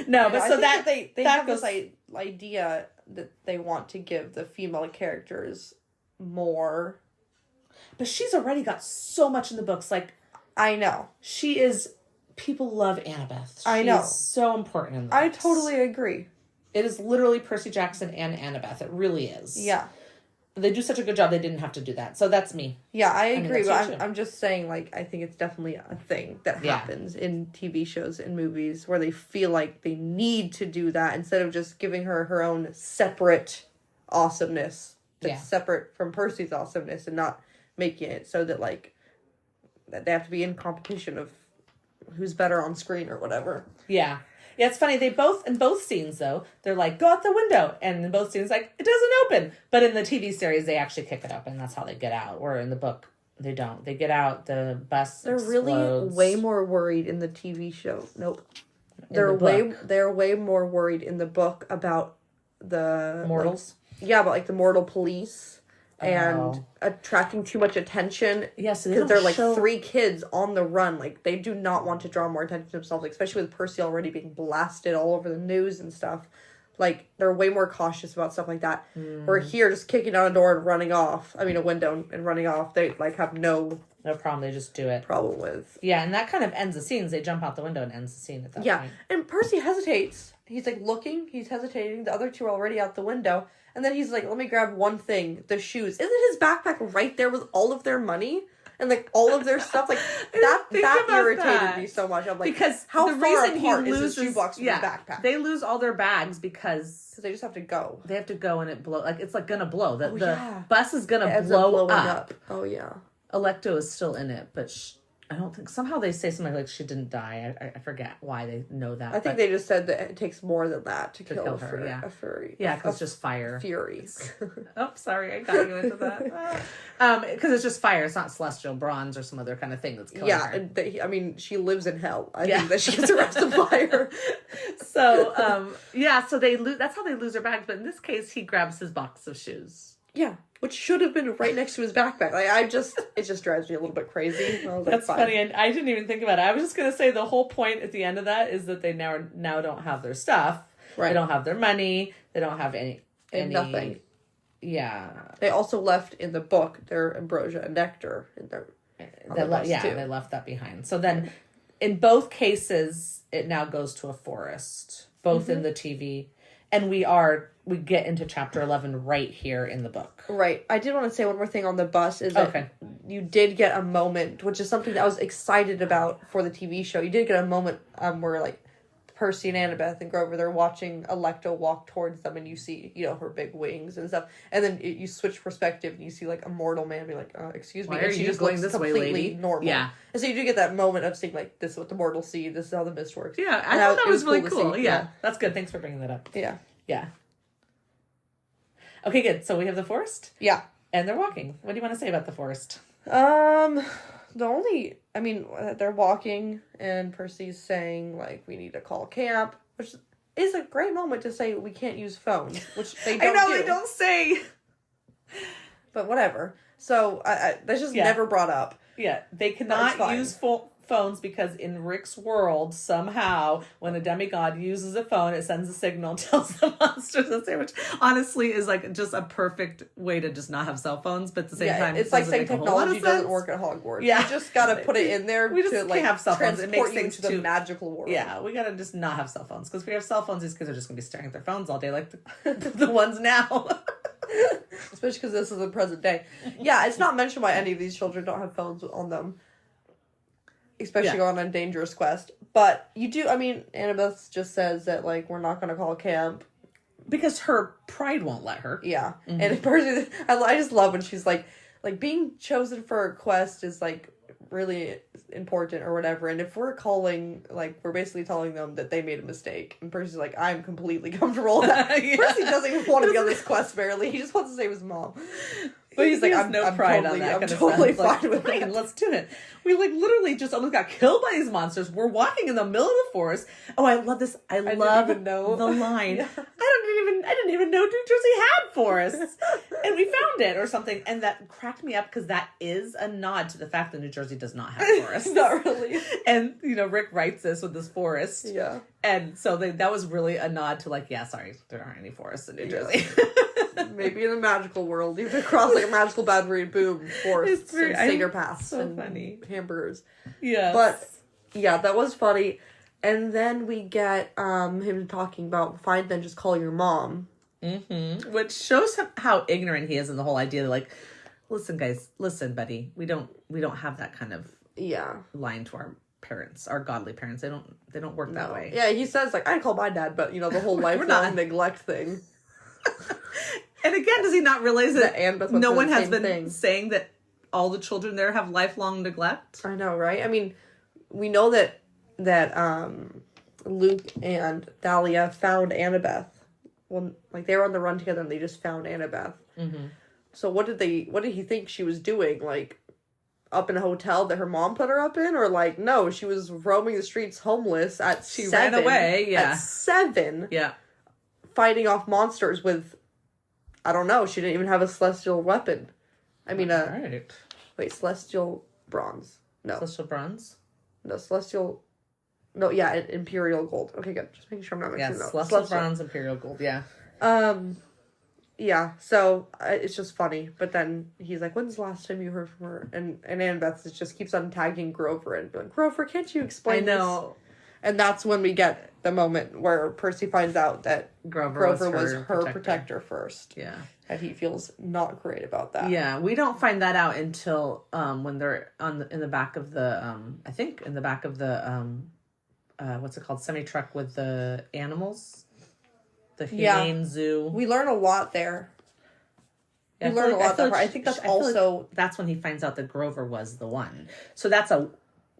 S1: No, but so that
S2: they have this idea that they want to give the female characters more.
S1: But she's already got so much in the books. Like,
S2: I know.
S1: She is. People love Annabeth.
S2: I know.
S1: She's so important in the
S2: I
S1: books.
S2: totally agree.
S1: It is literally Percy Jackson and Annabeth. It really is.
S2: Yeah.
S1: They do such a good job, they didn't have to do that. So that's me.
S2: Yeah, I agree. But I'm just saying, I think it's definitely a thing that happens in TV shows and movies where they feel like they need to do that instead of just giving her own separate awesomeness that's separate from Percy's awesomeness and not making it so that, that they have to be in competition of who's better on screen or whatever.
S1: Yeah. Yeah, it's funny. In both scenes, though, they're like, go out the window. And in both scenes, it doesn't open. But in the TV series, they actually kick it open. That's how they get out. Or in the book, they don't. They get out, the bus explodes.
S2: Really way more worried in the TV show. Nope. They're way more worried in the book about the...
S1: Mortals?
S2: But the mortal police. And attracting too much attention.
S1: Yes,
S2: because they're 3 kids on the run. They do not want to draw more attention to themselves, especially with Percy already being blasted all over the news and stuff. They're way more cautious about stuff like that. We're here just kicking down a door and running off. I mean, a window and running off. They have no
S1: problem. They just do it.
S2: Problem with.
S1: Yeah, and that kind of ends the scenes. They jump out the window and ends the scene at that point.
S2: Yeah, and Percy hesitates. He's looking. He's hesitating. The other 2 are already out the window. And then he's like, let me grab one thing, the shoes. Isn't his backpack right there with all of their money? And all of their stuff? That irritated me so much. I'm like, because how the far apart is his shoebox from his backpack?
S1: They lose all their bags because
S2: they just have to go.
S1: They have to go and it blow. It's gonna blow. The bus is gonna blow up.
S2: Oh, yeah.
S1: Electo is still in it, but I don't think... Somehow they say something like she didn't die. I forget why they know that.
S2: I think they just said that it takes more than that to kill her.
S1: Yeah,
S2: a fury.
S1: Yeah, because it's just fire.
S2: Furies.
S1: Oh, sorry. I got you into that. Because it's just fire. It's not celestial bronze or some other kind of thing that's killing her.
S2: Yeah, she lives in hell. I think that she gets arrested fire.
S1: So, so they lose... That's how they lose their bags. But in this case, he grabs his box of shoes.
S2: Yeah. Which should have been right next to his backpack. It just drives me a little bit crazy.
S1: That's funny, and I didn't even think about it. I was just going to say the whole point at the end of that is that they now don't have their stuff. Right. They don't have their money. They don't have any
S2: nothing.
S1: Yeah.
S2: They also left in the book their ambrosia and nectar in their
S1: they left that behind. So then, in both cases, it now goes to a forest, both in the TV, and we get into chapter 11 right here in the book. Right.
S2: I did want to say one more thing on the bus is that you did get a moment, which is something that I was excited about for the TV show. You did get a moment where Percy and Annabeth and Grover, they're watching Electo walk towards them and you see, her big wings and stuff. And then you switch perspective and you see a mortal man be like, excuse me.
S1: Why are you just going this way, lady?
S2: Normal. Yeah. And so you do get that moment of seeing this is what the mortals see. This is how the mist works.
S1: Yeah. I thought that was really cool. Yeah. That's good. Thanks for bringing that up.
S2: Yeah.
S1: Yeah. Okay, good. So we have the forest?
S2: Yeah.
S1: And they're walking. What do you want to say about the forest?
S2: They're walking and Percy's saying, we need to call camp, which is a great moment to say we can't use phones, which they don't
S1: they don't say.
S2: But whatever. So, that's just never brought up.
S1: Yeah, they cannot use phones because in Rick's world, somehow, when a demigod uses a phone, it sends a signal and tells the monsters to say, which honestly is like just a perfect way to just not have cell phones, but at the same time,
S2: it's like saying technology doesn't work at Hogwarts.
S1: Yeah.
S2: You just gotta put it in there
S1: we just
S2: to like
S1: can't have cell phones. It makes things
S2: to the magical world.
S1: Yeah, we gotta just not have cell phones, because if we have cell phones, these kids are just gonna be staring at their phones all day like the ones now.
S2: Especially because this is the present day. Yeah, it's not mentioned why any of these children don't have phones on them. Especially going on a dangerous quest. But you do, I mean, Annabeth just says that, like, we're not going to call camp.
S1: Because her pride won't let her.
S2: Yeah. Mm-hmm. And Percy, I just love when she's like, being chosen for a quest is, like, really important or whatever. And if we're calling, like, we're basically telling them that they made a mistake. And Percy's like, I'm completely comfortable with that. Yeah. Percy doesn't even want to be on this quest, barely. He just wants to save his mom. But he's like, I'm pride totally, on that. I'm totally fine like, with it.
S1: Let's do it. We like literally just almost got killed by these monsters. We're walking in the middle of the forest. Oh, I love this. I love the line. Yeah. I didn't even know New Jersey had forests, and we found it or something, and that cracked me up because that is a nod to the fact that New Jersey does not have forests.
S2: Not really.
S1: And Rick writes this with this forest.
S2: Yeah.
S1: And so that was really a nod to like, yeah, sorry, there aren't any forests in New Jersey.
S2: Maybe in a magical world, you could cross like a magical boundary, boom, forests and Seder paths and
S1: funny
S2: hamburgers.
S1: Yeah,
S2: but yeah, that was funny. And then we get him talking about fine, then just call your mom,
S1: which shows him how ignorant he is in the whole idea. Like, listen, guys, listen, buddy, we don't have that kind of line to our parents, our godly parents. They don't work that way.
S2: Yeah, he says like, I'd call my dad, but the whole lifelong neglect thing.
S1: And again, does he not realize that no one has been saying that all the children there have lifelong neglect?
S2: I know, right? I mean, we know that Luke and Thalia found Annabeth. Well, like they were on the run together and they just found Annabeth. Mm-hmm. So what did he think she was doing? Like up in a hotel that her mom put her up in? Or like, no, she was roaming the streets homeless at 7. She ran away, yeah. At 7.
S1: Yeah.
S2: Fighting off monsters with, I don't know, she didn't even have a celestial weapon. I mean, celestial bronze. No.
S1: Celestial bronze?
S2: No, celestial, no, yeah, imperial gold. Okay, good. Just making sure I'm not mixing them up.
S1: Celestial bronze, imperial gold, yeah.
S2: Yeah, so it's just funny. But then he's like, when's the last time you heard from her? And Annabeth just keeps on tagging Grover and being like, Grover, can't you explain this? I know. And that's when we get the moment where Percy finds out that Grover was her protector first.
S1: Yeah.
S2: And he feels not great about that.
S1: Yeah, we don't find that out until when they're in the back of the I think in the back of the what's it called, semi-truck with the animals, the humane zoo.
S2: We learn a lot there.
S1: Yeah, we learn a lot there. I think that's also that's when he finds out that Grover was the one. So that's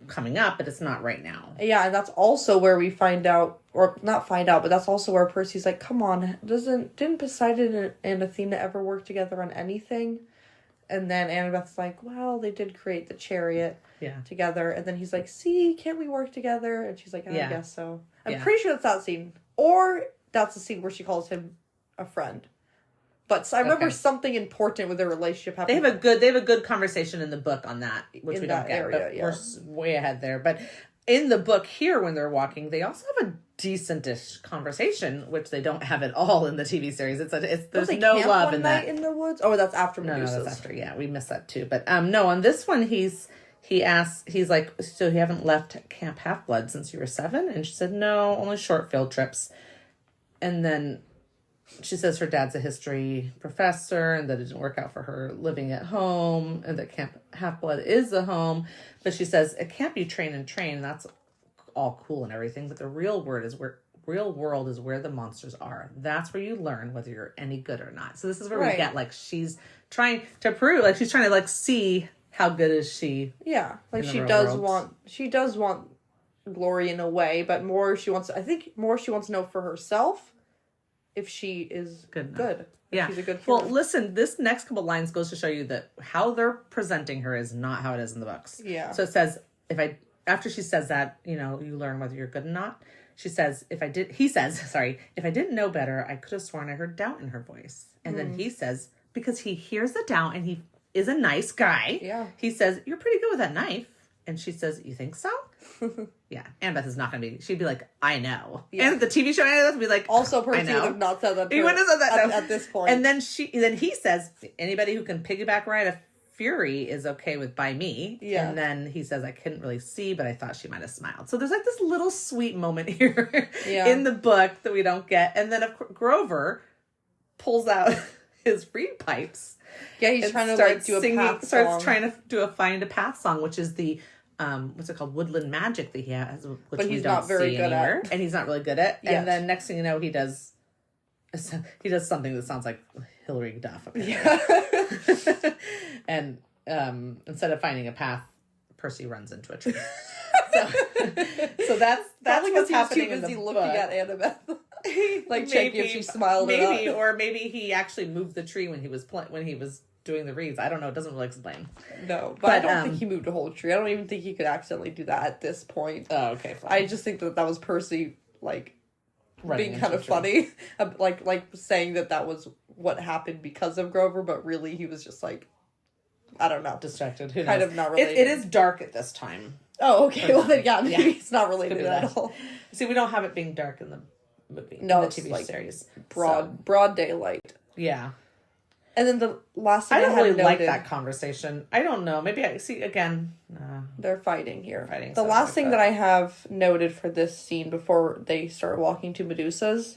S1: coming up, but it's not right now.
S2: Yeah, and that's also where we find out, or not find out, but that's also where Percy's like, come on, didn't Poseidon and Athena ever work together on anything? And then Annabeth's like, well, they did create the chariot together. And then he's like, see, can't we work together? And she's like, I guess so. I'm pretty sure that's that scene. Or that's the scene where she calls him a friend. But I remember something important with their relationship happening.
S1: They have a good conversation in the book on that, which we don't get. Area, we're way ahead there. But in the book here, when they're walking, they also have a decentish conversation, which they don't have at all in the TV series. There's no love in that.
S2: In the woods? Oh, that's after Medusa's.
S1: No, that's after. Yeah, we missed that too. But no, on this one, he's like, so you haven't left Camp Half-Blood since you were 7? And she said, no, only short field trips. And then she says her dad's a history professor and that it didn't work out for her living at home and that Camp Half-Blood is a home. But she says, at camp you train and train. And that's all cool and everything. But the real world is where the monsters are. That's where you learn whether you're any good or not. So this is where we get, like, she's trying to prove, like, she's trying to, like, see how good is she.
S2: Yeah. Like, she does want glory in a way, but she wants to know for herself if she is good.
S1: Yeah.
S2: She's a good hero.
S1: Well, listen, this next couple lines goes to show you that how they're presenting her is not how it is in the books.
S2: Yeah.
S1: So it says, after she says that, you learn whether you're good or not. He says, if I didn't know better, I could have sworn I heard doubt in her voice. And then he says, because he hears the doubt and he is a nice guy.
S2: Yeah.
S1: He says, you're pretty good with that knife. And she says, you think so? Yeah. Annabeth is not going to be, she'd be like, I know.
S2: Yeah.
S1: And the TV show Annabeth would be like,
S2: Also, Percy
S1: I know.
S2: would have not said that to
S1: He
S2: her
S1: wouldn't have said that
S2: at this point.
S1: And then he says, anybody who can piggyback ride a Fury is okay with by me.
S2: Yeah.
S1: And then he says, I couldn't really see, but I thought she might have smiled. So there's like this little sweet moment here in the book that we don't get. And then Grover pulls out his reed pipes.
S2: Yeah, he's trying to like do a path song.
S1: Starts trying to do a Find a Path song, which is the what's it called, woodland magic that he has, which
S2: but he's
S1: we don't
S2: not very
S1: see
S2: good
S1: anywhere,
S2: at.
S1: and he's not really good at.
S2: Yes.
S1: And then next thing you know, he does something that sounds like Hillary Duff.
S2: Yeah.
S1: And instead of finding a path, Percy runs into a tree. So that's what's happening in the
S2: busy
S1: book.
S2: looking at Annabeth. Like checking if she smiled
S1: maybe,
S2: or
S1: or maybe he actually moved the tree when he was doing the reeds. I don't know. It doesn't really explain.
S2: No, but I don't think he moved a whole tree. I don't even think he could accidentally do that at this point.
S1: Oh, okay. Fine.
S2: I just think that was Percy, like,
S1: Running
S2: being kind of funny. like saying that was what happened because of Grover, but really he was just like, I don't know.
S1: Distracted. Who knows?
S2: Kind of not related.
S1: It is dark at this time.
S2: Oh, okay. Well, then, maybe it's not related
S1: Could be
S2: at
S1: that.
S2: all.
S1: See, we don't have it being dark in the movie.
S2: No,
S1: in the
S2: it's
S1: TV
S2: like
S1: series.
S2: Broad daylight.
S1: Yeah.
S2: And then the last thing
S1: I don't really like
S2: noted,
S1: that conversation. I don't know. Maybe I see again.
S2: they're fighting here.
S1: Fighting,
S2: the last thing that I have noted for this scene before they start walking to Medusa's,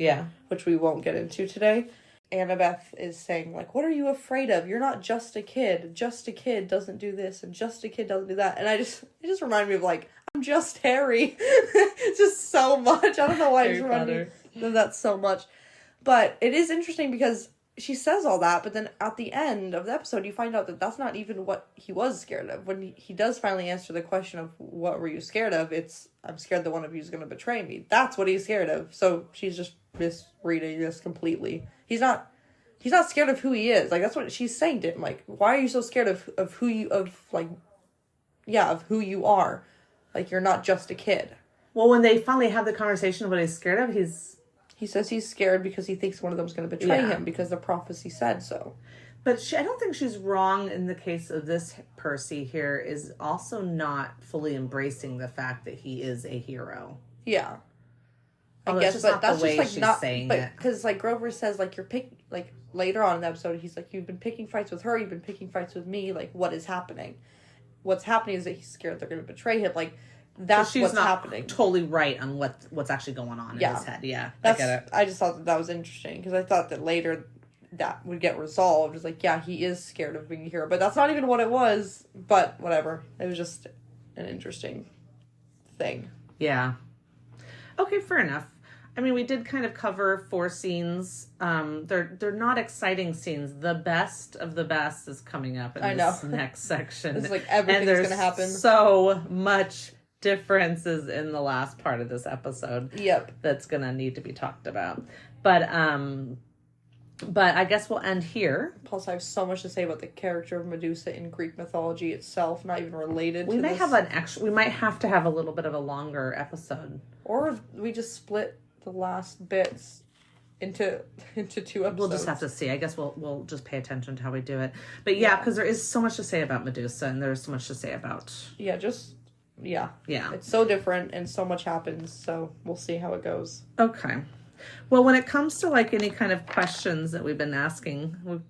S2: which we won't get into today, Annabeth is saying, like, what are you afraid of? You're not just a kid. Just a kid doesn't do this, and just a kid doesn't do that. And it just reminded me of, like, I'm just Harry. It's just so much. I don't know why it just reminded me of that so much. But it is interesting because she says all that, but then at the end of the episode, you find out that that's not even what he was scared of. When he does finally answer the question of what were you scared of, it's, I'm scared that one of you is going to betray me. That's what he's scared of. So she's just misreading this completely. He's not scared of who he is. Like, that's what she's saying to him. Like, why are you so scared of who you are? Like, you're not just a kid.
S1: Well, when they finally have the conversation of what he's scared of,
S2: he says he's scared because he thinks one of them's going to betray him because the prophecy said so.
S1: But I don't think she's wrong in the case of this Percy here, is also not fully embracing the fact that he is a hero.
S2: Yeah.
S1: I guess, but that's just like not saying it.
S2: Because like Grover says, like, like later on in the episode, he's like, you've been picking fights with her, you've been picking fights with me, like, what is happening? What's happening is that he's scared they're going to betray him. Like, that's
S1: so she's
S2: what's
S1: not
S2: happening.
S1: Totally right on what's actually going on in his head. Yeah, I get it.
S2: I just thought that was interesting because I thought that later that would get resolved. It's like, yeah, he is scared of being a hero, but that's not even what it was. But whatever, it was just an interesting thing.
S1: Yeah. Okay, fair enough. I mean, we did kind of cover 4 scenes. They're not exciting scenes. The best of the best is coming up in this next section.
S2: It's like everything's going to happen.
S1: So much differences in the last part of this episode.
S2: Yep.
S1: That's going to need to be talked about. But I guess we'll end here.
S2: Plus, I have so much to say about the character of Medusa in Greek mythology itself, not even related
S1: we
S2: to
S1: may
S2: this.
S1: have we might have to have a little bit of a longer episode.
S2: Or we just split the last bits into 2 episodes.
S1: We'll just have to see. I guess we'll just pay attention to how we do it. But yeah, because there is so much to say about Medusa, and there's so much to say about...
S2: Yeah. It's so different, and so much happens, so we'll see how it goes.
S1: Okay. Well, when it comes to, like, any kind of questions that we've been asking,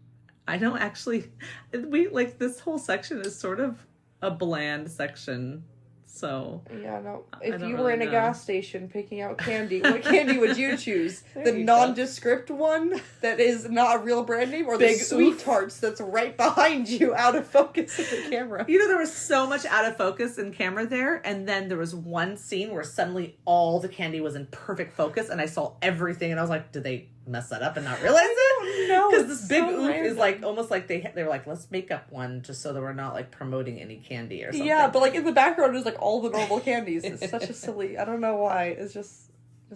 S1: I don't actually... this whole section is sort of a bland section. So
S2: yeah, no. If you were in a gas station picking out candy, what candy would you choose? The nondescript one that is not a real brand name, or
S1: Big
S2: the Sweet Tarts that's right behind you, out of focus of the camera?
S1: You know, there was so much out of focus in camera there, and then there was one scene where suddenly all the candy was in perfect focus, and I saw everything, and I was like, did they mess that up and not realize it?
S2: No,
S1: because this big oof is like almost like they were like, let's make up one just so that we're not like promoting any candy or something.
S2: Yeah, but like in the background is like all the normal candies. It's such a silly. I don't know why. It's just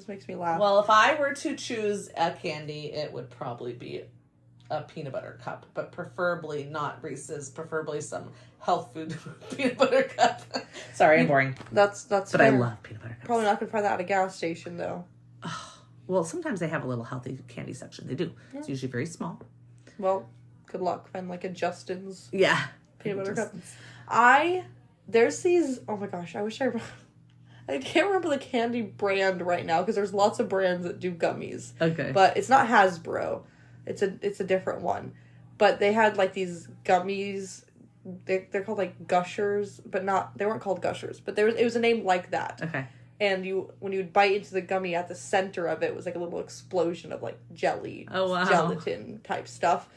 S2: makes me laugh.
S1: Well, if I were to choose a candy, it would probably be a peanut butter cup, but preferably not Reese's. Preferably some health food peanut butter cup. Sorry, I'm boring.
S2: That's.
S1: But
S2: fair.
S1: I love peanut butter cups.
S2: Probably not gonna find that at a gas station though.
S1: Well, sometimes they have a little healthy candy section. They do. Yeah. It's usually very small.
S2: Well, good luck. Find like a Justin's
S1: peanut
S2: butter cup. I there's these, oh my gosh, I wish I can't remember the candy brand right now because there's lots of brands that do gummies.
S1: Okay.
S2: But it's not Hasbro. It's a different one. But they had like these gummies. They're called like Gushers, but they weren't called Gushers. But it was a name like that.
S1: Okay.
S2: And when you would bite into the gummy, at the center of it was like a little explosion of like jelly, gelatin type stuff.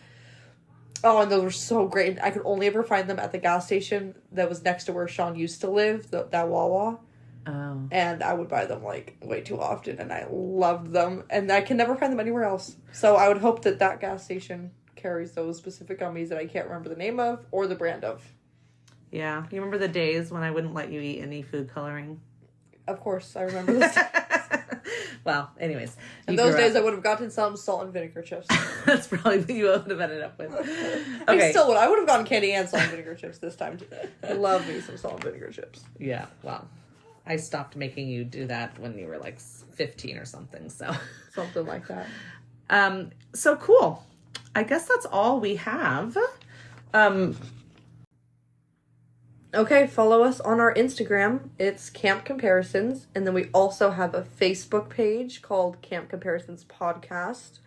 S2: Oh, and those were so great. I could only ever find them at the gas station that was next to where Sean used to live, that Wawa.
S1: Oh.
S2: And I would buy them, like, way too often, and I loved them. And I can never find them anywhere else. So I would hope that gas station carries those specific gummies that I can't remember the name of or the brand of.
S1: Yeah. You remember the days when I wouldn't let you eat any food coloring?
S2: Of course, I remember those days.
S1: Well, anyways.
S2: In those days, I would have gotten some salt and vinegar chips.
S1: That's probably what you would have ended up with.
S2: Okay. I would have gotten candy and salt and vinegar chips this time, too. I love me some salt and vinegar chips.
S1: Yeah, well, I stopped making you do that when you were like 15 or something, so.
S2: Something like that.
S1: So cool. I guess that's all we have.
S2: Okay, follow us on our Instagram. It's Camp Comparisons. And then we also have a Facebook page called Camp Comparisons Podcast.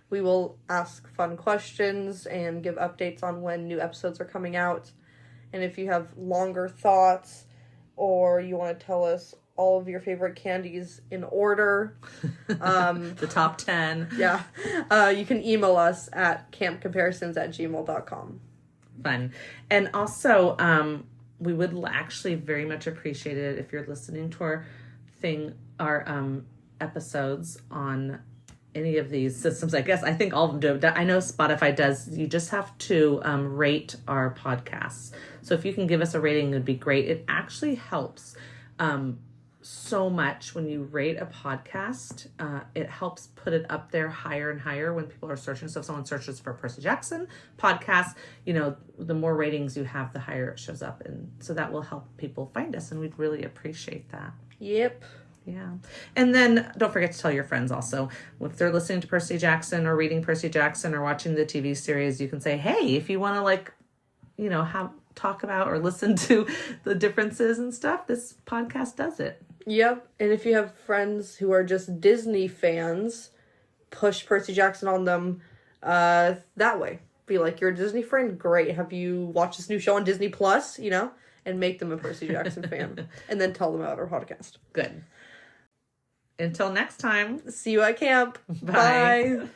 S2: We will ask fun questions and give updates on when new episodes are coming out. And if you have longer thoughts or you want to tell us all of your favorite candies in order.
S1: The top 10.
S2: Yeah. You can email us at campcomparisons@gmail.com.
S1: Fun. And also, we would actually very much appreciate it if you're listening to our episodes on any of these systems. I guess I think all of them do. I know Spotify does. You just have to rate our podcasts. So if you can give us a rating, it'd be great. It actually helps so much when you rate a podcast. It helps put it up there higher and higher when people are searching. So if someone searches for Percy Jackson podcast, the more ratings you have, the higher it shows up. And so that will help people find us, and we'd really appreciate that.
S2: Yep.
S1: Yeah. And then don't forget to tell your friends also. If they're listening to Percy Jackson or reading Percy Jackson or watching the TV series, you can say, hey, if you want to talk about or listen to the differences and stuff, this podcast does it.
S2: Yep. And if you have friends who are just Disney fans, push Percy Jackson on them that way. Be like, you're a Disney friend? Great. Have you watched this new show on Disney Plus? And make them a Percy Jackson fan. And then tell them about our podcast.
S1: Good. Until next time.
S2: See you at camp.
S1: Bye.
S2: Bye.